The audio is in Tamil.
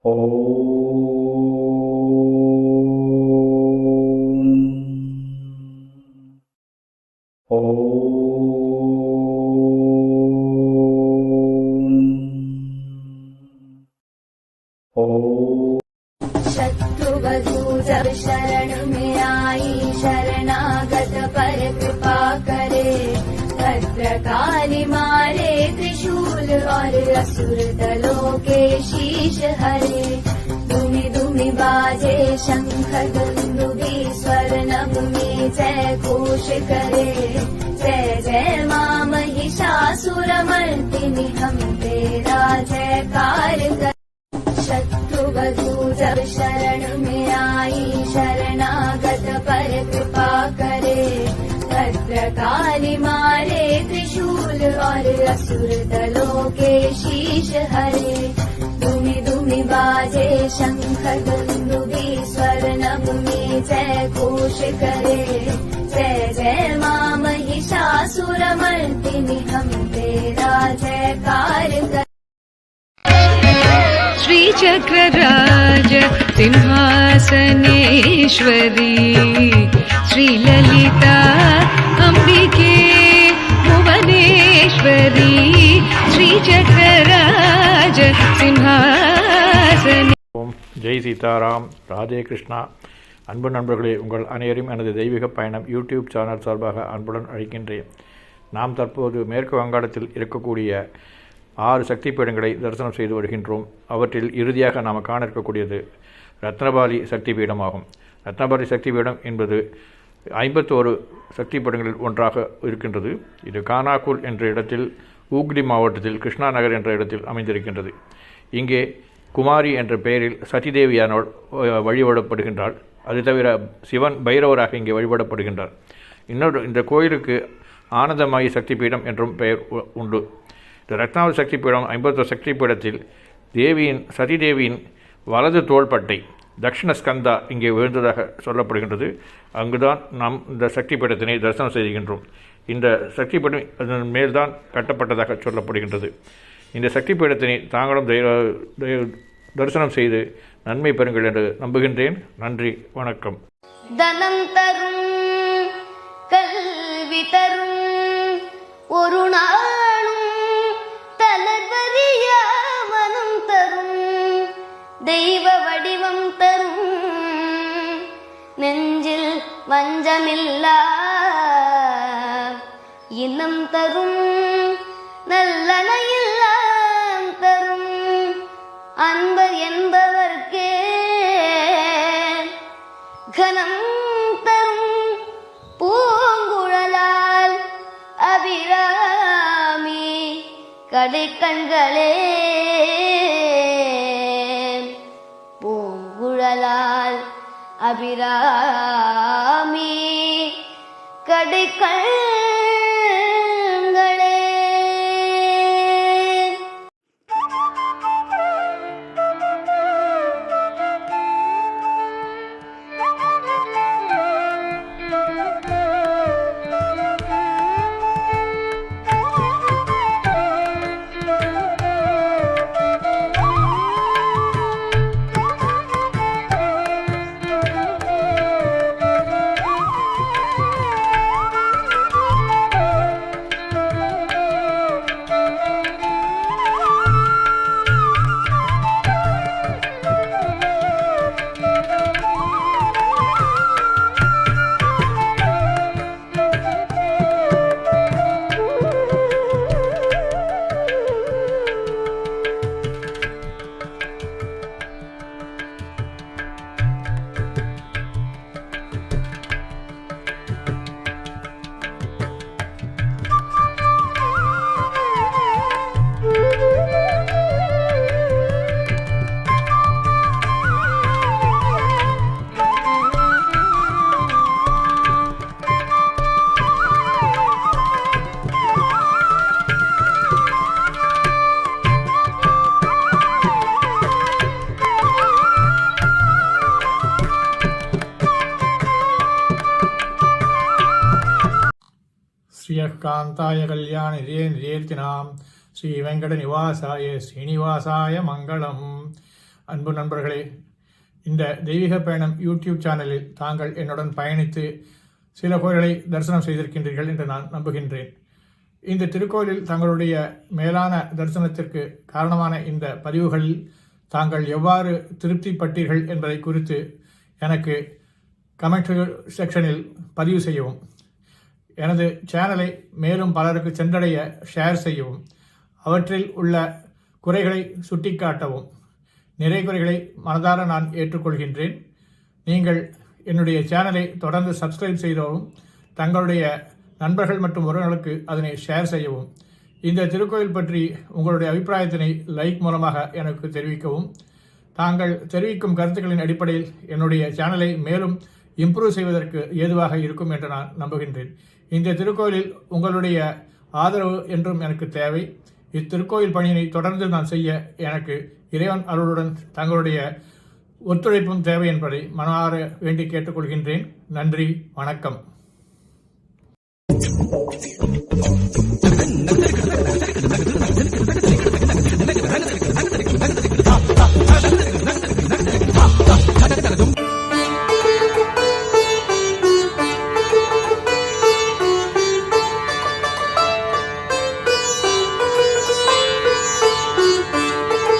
शत्रुवधू जब शरण में आई, शरणागत पर कृपा करे। भद्रकाली मारे त्रिशूल और असुर दलों के शीश हरे। दुमि दुमि बाजे शंख दुंदुभि, स्वर नभ में जय घोष करे। जय जय मां महिषासुरमर्दिनि, हम तेरा जयकार कर। शत्रुवधू जब शरण में आई, शरणागत पर कृपा करे। भद्रकाली मारे त्रिशूल और असुर दलों के शीश हरे। दुमि दुमि बाजे शंख दुंदुभि, स्वर नभ में जय घोष करे। जय जय मां महिषासुरमर्दिनि, हम तेरा जयकार कर। श्रीचक्रराज सिंहासनेश्वरी, श्रीललिता अंबिके भुवनेश्वरी। श्रीचक्रराज सिंहासने। ஓம் ஜெய் சீதாராம். ராதே கிருஷ்ணா. அன்பு நண்பர்களே, உங்கள் அனைவரும் எனது தெய்வீக பயணம் யூடியூப் சேனல் சார்பாக அன்புடன் அழைக்கின்றேன். நாம் தற்போது மேற்கு வங்காளத்தில் இருக்கக்கூடிய 6 சக்தி பீடங்களை தரிசனம் செய்து வருகின்றோம். அவற்றில் இறுதியாக நாம் காண இருக்கக்கூடியது ரத்னபாலி சக்தி பீடமாகும். ரத்னபாலி சக்தி பீடம் என்பது 51 சக்தி பீடங்களில் ஒன்றாக இருக்கின்றது. இது கானாக்கூல் என்ற இடத்தில், ஊக்லி மாவட்டத்தில் கிருஷ்ணா நகர் என்ற இடத்தில் அமைந்திருக்கின்றது. இங்கே குமாரி என்ற பெயரில் சதிதேவியானோர் வழிபடப்படுகின்றாள். அது தவிர சிவன் பைரவராக இங்கே வழிபடப்படுகின்றார். இந்த கோயிலுக்கு ஆனந்தமாயி சக்தி பீடம் என்றும் பெயர் உண்டு. இந்த ரத்னாவதி சக்தி பீடம் 51 சக்தி பீடத்தில் சதிதேவியின் வலது தோள்பட்டை தக்ஷிண ஸ்கந்தா இங்கே விழுந்ததாக சொல்லப்படுகின்றது. அங்குதான் நாம் இந்த சக்தி பீடத்தினை தரிசனம் செய்கின்றோம். இந்த சக்தி பீடம் அதன் மேல்தான் கட்டப்பட்டதாக சொல்லப்படுகின்றது. இந்த சக்தி பீடத்தினை தாங்களும் தரிசனம் செய்து நன்மை பெறுங்கள் என்று நம்புகின்றேன். நன்றி, வணக்கம். தனம் தரும் கல்வி தரும் ஒரு நாளும் தளர்வறிய மனம் தரும் தெய்வ வடிவம் தரும் நெஞ்சில் வஞ்சமில்லா இனம் தரும் நல்லனையெல்லாம் தரும் அன்பர் என்பவர்க்கே கனம் தரும் பூங்குழலால் அபிராமி கடைக்கண்களே. பூங்குழலால் அபிராமி கடைக்கண்களே. श्रियकान्ताय कल्याणिधे निधेर्तिनां श्रीवेङ्कटनिवासाय श्रीनिवासाय मङ्गलम्. அன்பு நண்பர்களே, இந்த தெய்வீக பயணம் யூடியூப் சேனலில் தாங்கள் என்னுடன் பயணித்து சில கோயில்களை தரிசனம் செய்திருக்கின்றீர்கள் என்று நான் நம்புகின்றேன். இந்த திருக்கோயிலில் தங்களுடைய மேலான தரிசனத்திற்கு காரணமான இந்த பதிவுகளில் தாங்கள் எவ்வாறு திருப்திப்பட்டீர்கள் என்பதை குறித்து எனக்கு கமெண்ட் செக்ஷனில் பதிவு செய்யவும், எனது சேனலை மேலும் பலருக்கு சென்றடைய ஷேர் செய்யவும், அவற்றில் உள்ள குறைகளை சுட்டிக்காட்டவும். நிறை குறைகளை மனதார நான் ஏற்றுக்கொள்கின்றேன். நீங்கள் என்னுடைய சேனலை தொடர்ந்து சப்ஸ்கிரைப் செய்தவும், தங்களுடைய நண்பர்கள் மற்றும் உறவினர்களுக்கு அதனை ஷேர் செய்யவும். இந்த திருக்கோயில் பற்றி உங்களுடைய அபிப்பிராயத்தினை லைக் மூலமாக எனக்கு தெரிவிக்கவும். தாங்கள் தெரிவிக்கும் கருத்துக்களின் அடிப்படையில் என்னுடைய சேனலை மேலும் இம்ப்ரூவ் செய்வதற்கு ஏதுவாக இருக்கும் என்று நான் நம்புகின்றேன். இந்த திருக்கோயிலில் உங்களுடைய ஆதரவு என்றும் எனக்கு தேவை. இத்திருக்கோயில் பணியினை தொடர்ந்து நான் செய்ய எனக்கு இறைவன் அருளுடன் தங்களுடைய ஒத்துழைப்பும் தேவை என்பதை மனமாற வேண்டி கேட்டுக்கொள்கின்றேன். நன்றி, வணக்கம்.